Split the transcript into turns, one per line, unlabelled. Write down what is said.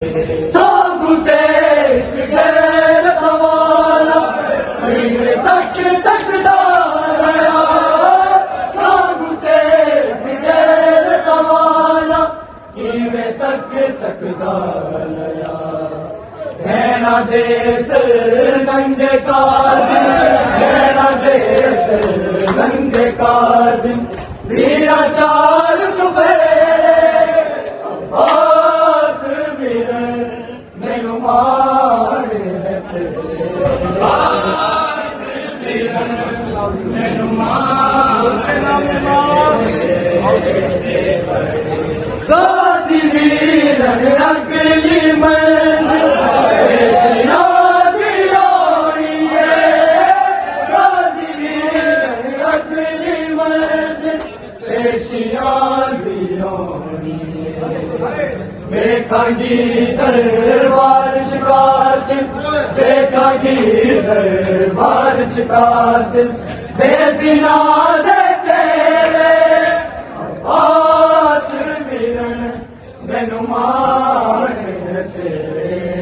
साबुते गैर तवाला मेरे तक तकदारया साबुते गैर तवाला मेरे तक तकदारया हैना देश नंगे काजिम हैना देश नंगे काजिम वीरा चाल कुबेरे अब्बास वीर मैनू मार है अब्बास वीर मैनू गाजी वीर अगली मंजिल पेशियां दी लोड़ी है गाजी वीर अगली मंजिल पेशियां दी लोड़ी बेखागी दरबार शिकायत बेखागी दरबार शिकायत बेदिना